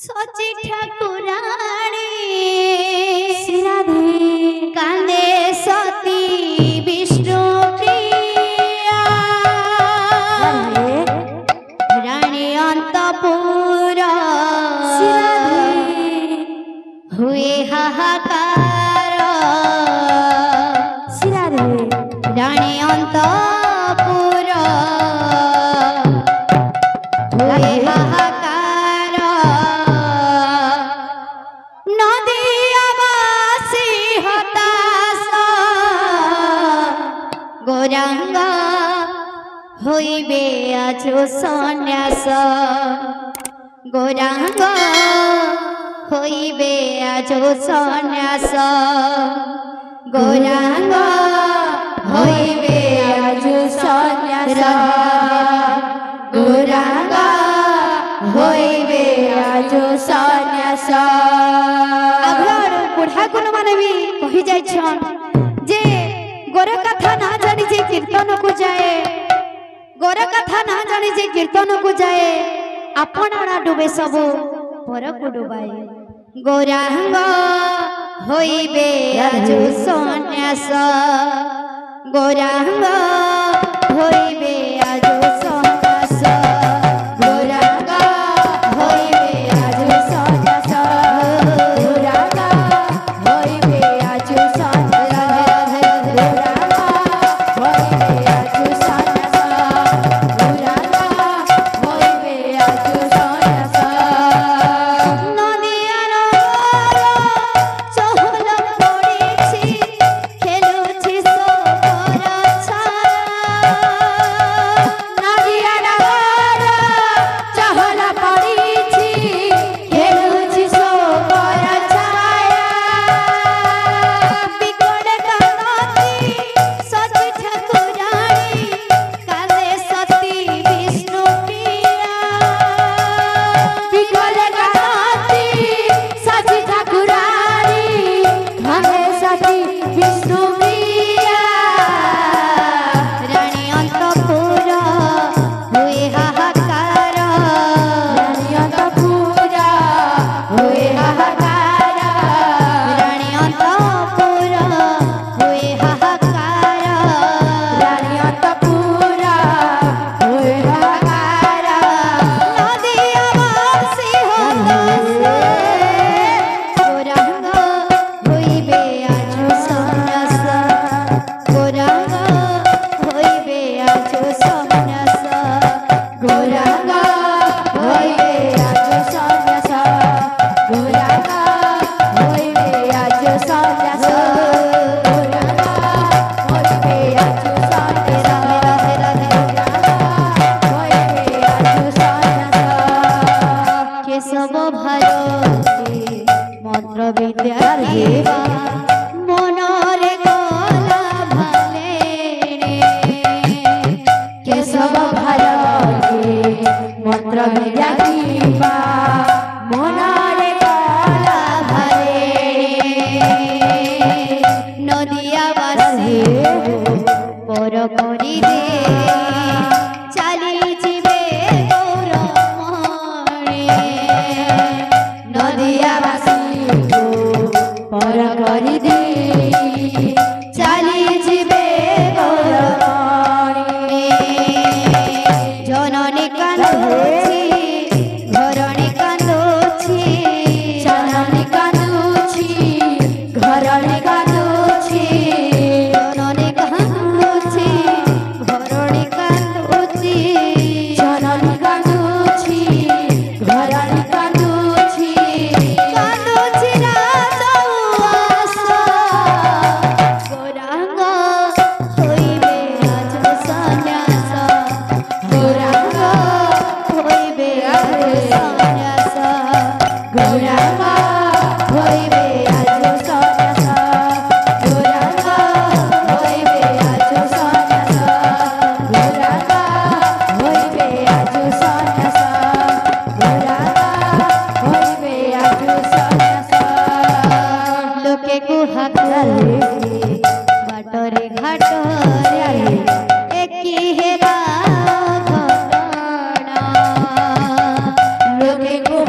सची ठाकुराणी श्रीराधे कांदे सती विष्णु प्रिया रानी अंतपुर हुए हाहाकार श्रीराधे रानी अंतपुर हुए हाहाकार नदियावासी हताश गौरांग হইবে আজ সন্ন্যাস গৌরাঙ্গ হইবে আজ সন্ন্যাস গৌরাঙ্গ হইবে আজ সন্ন্যাস গৌরাঙ্গ হইবে আজ সন্ন্যাস আগর বুঢ়া কোন মানে বি কহি যাইছন যে গোর কথা না জানি যে কীর্তন কো যায় गोर कथा ना जानी जे कीर्तन को जाए आपणा डूबे सब पर को डुबाए गौरांग होइबे आज सन्यास गौरांग होइबे आज सन्यास गौरांग होइबे आज सन्यास गौरांग होइबे आज सन्यास गौरांग होइबे आज सन्यास सब भारती मंत्र विद्या मनरे गला भाले केशव भारती मंत्र विद्या मनरे गला भाले नदियावासी पर करी दे चली जीवे नदियावासी पर करी दे चली जीवे गौरवाणी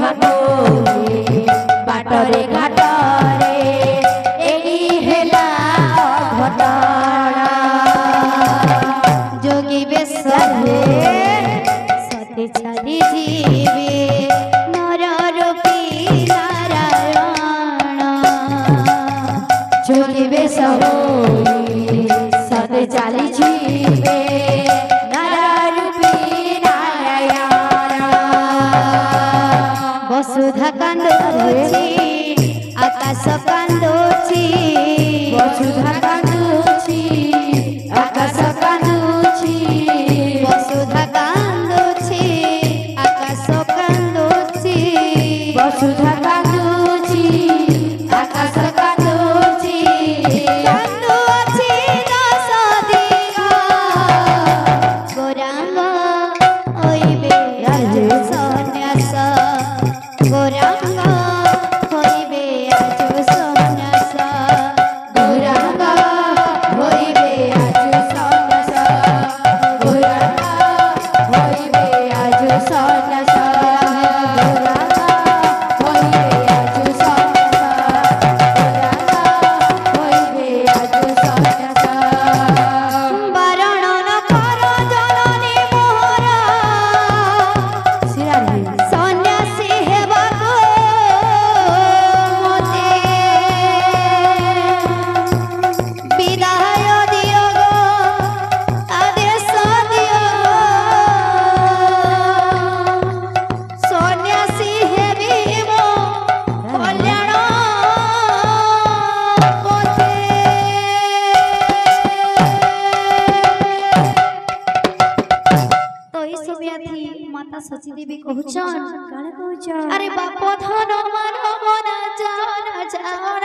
भागो बाटरे घाटरे एई हेला घटना जोगी बेसरे सते छाड़ी जीवे नर रूपी नारायण जोगी बेस होई सते चाली जीवे नर रूपी नारायण वसुधा कांदोची आकाश कांदोची वसुधा कांदोची आकाश कांदोची वसुधा कांदोची आकाश कांदोची वसुधा कांदोची आकाश कांदोची कांदोची दश दिगा गोरांग होइबे आज सन्यास गोरांग होइबे आज सन्यास गोरांग होइबे आज सन्यास गोरांग होइबे आज सन्यास गोरांग होइबे आज सन्यास गोरांग होइबे आज सन्यास बारण न कर जननी मोहरा सन्यासी हेबाको मते विदाय दियो गो आदेश दियो सन्यासी हेबी मो कल्याण पथे तो ई समय थी माता सची देवी कहउछन काले कहउछन अरे बाप धन मान मन जान जान